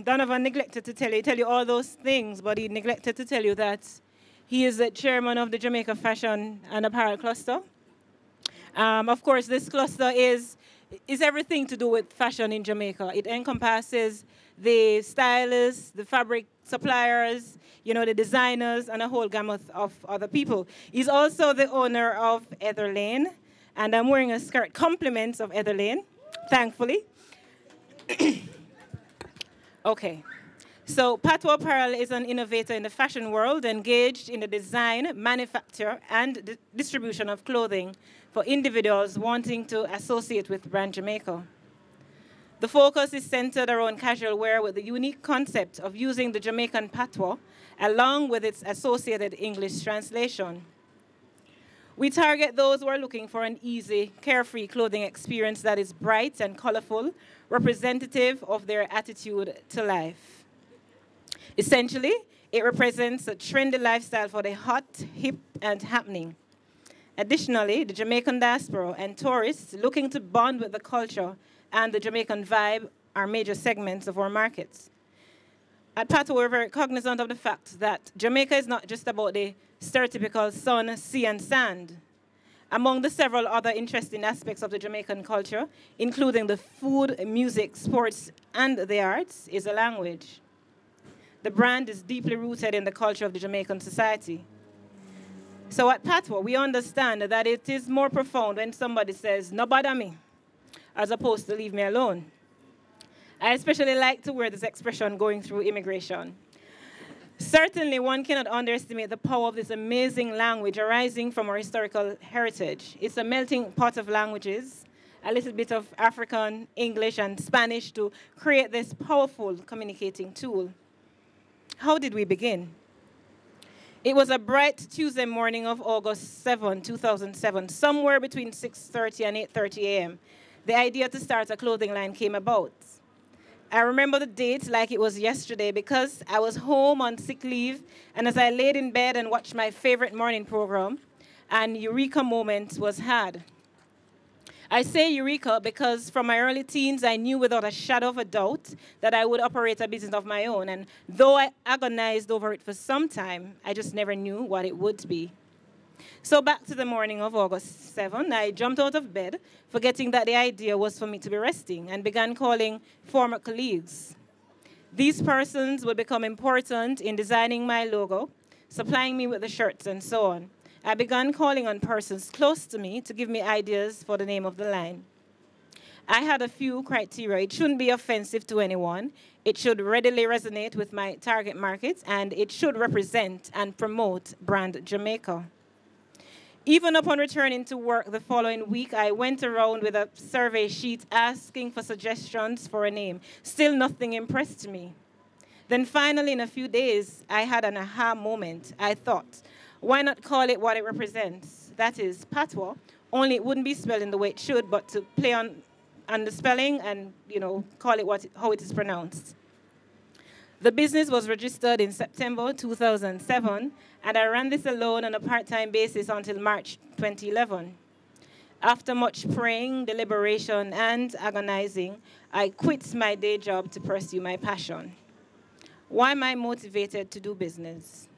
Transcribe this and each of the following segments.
Donovan neglected to tell you all those things, but he neglected to tell you that he is the chairman of the Jamaica Fashion and Apparel Cluster. Of course, this cluster is everything to do with fashion in Jamaica. It encompasses the stylists, the fabric suppliers, the designers, and a whole gamut of other people. He's also the owner of Heather Lane, and I'm wearing a skirt, compliments of Heather Lane, thankfully. Okay. So Patwa Apparel is an innovator in the fashion world engaged in the design, manufacture, and distribution of clothing for individuals wanting to associate with brand Jamaica. The focus is centered around casual wear with the unique concept of using the Jamaican patois along with its associated English translation. We target those who are looking for an easy, carefree clothing experience that is bright and colorful, representative of their attitude to life. Essentially, it represents a trendy lifestyle for the hot, hip, and happening. Additionally, the Jamaican diaspora and tourists looking to bond with the culture and the Jamaican vibe are major segments of our markets. At Patwa, we're very cognizant of the fact that Jamaica is not just about the stereotypical sun, sea, and sand. Among the several other interesting aspects of the Jamaican culture, including the food, music, sports, and the arts, is a language. The brand is deeply rooted in the culture of the Jamaican society. So at Patwa, we understand that it is more profound when somebody says, "No bother me," as opposed to "leave me alone." I especially like to wear this expression going through immigration. Certainly, one cannot underestimate the power of this amazing language arising from our historical heritage. It's a melting pot of languages, a little bit of African, English, and Spanish to create this powerful communicating tool. How did we begin? It was a bright Tuesday morning of August 7, 2007, somewhere between 6:30 and 8:30 a.m. The idea to start a clothing line came about. I remember the date like it was yesterday because I was home on sick leave, and as I laid in bed and watched my favorite morning program, an eureka moment was had. I say eureka because from my early teens, I knew without a shadow of a doubt that I would operate a business of my own, and though I agonized over it for some time, I just never knew what it would be. So back to the morning of August 7, I jumped out of bed, forgetting that the idea was for me to be resting, and began calling former colleagues. These persons would become important in designing my logo, supplying me with the shirts, and so on. I began calling on persons close to me to give me ideas for the name of the line. I had a few criteria. It shouldn't be offensive to anyone. It should readily resonate with my target market, and it should represent and promote brand Jamaica. Even upon returning to work the following week, I went around with a survey sheet asking for suggestions for a name. Still nothing impressed me. Then finally, in a few days, I had an aha moment. I thought, why not call it what it represents? That is, Patwa, only it wouldn't be spelled in the way it should, but to play on the spelling and, call it how it is pronounced. The business was registered in September 2007, and I ran this alone on a part-time basis until March 2011. After much praying, deliberation, and agonizing, I quit my day job to pursue my passion. Why am I motivated to do business?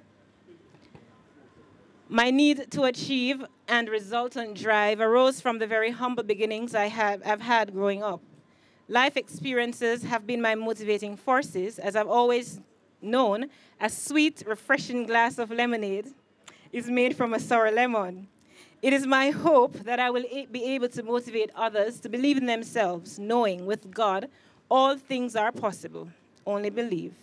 My need to achieve and resultant drive arose from the very humble beginnings I've had growing up. Life experiences have been my motivating forces, as I've always known a sweet, refreshing glass of lemonade is made from a sour lemon. It is my hope that I will be able to motivate others to believe in themselves, knowing with God all things are possible. Only believe.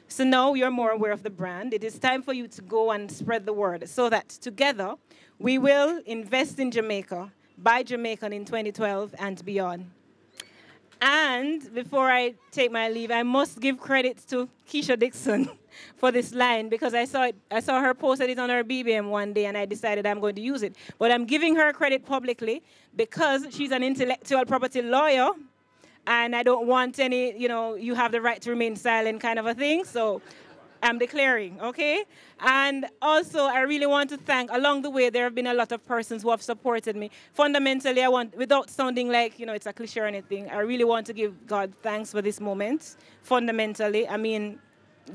So now you're more aware of the brand. It is time for you to go and spread the word so that together we will invest in Jamaica, buy Jamaican in 2012 and beyond. And before I take my leave, I must give credit to Keisha Dixon for this line because I saw her posted it on her BBM one day and I decided I'm going to use it. But I'm giving her credit publicly because she's an intellectual property lawyer and I don't want any, you have the right to remain silent kind of a thing. So I'm declaring, okay? And also, I really want to thank, along the way, there have been a lot of persons who have supported me. Fundamentally, I want, without sounding like, it's a cliche or anything, I really want to give God thanks for this moment. Fundamentally, I mean,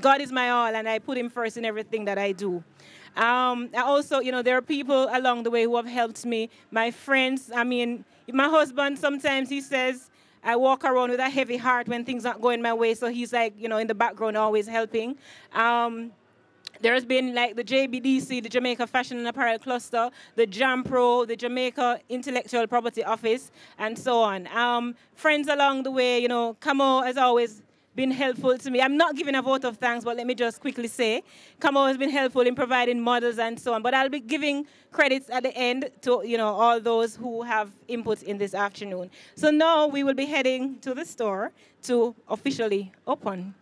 God is my all, and I put him first in everything that I do. I also, there are people along the way who have helped me. My friends, I mean, my husband, sometimes he says, I walk around with a heavy heart when things aren't going my way. So he's like, in the background, always helping. There's been like the JBDC, the Jamaica Fashion and Apparel Cluster, the JAMPRO, the Jamaica Intellectual Property Office, and so on. Friends along the way, Camo has always been helpful to me. I'm not giving a vote of thanks, but let me just quickly say, Camo has been helpful in providing models and so on. But I'll be giving credits at the end to, all those who have input in this afternoon. So now we will be heading to the store to officially open.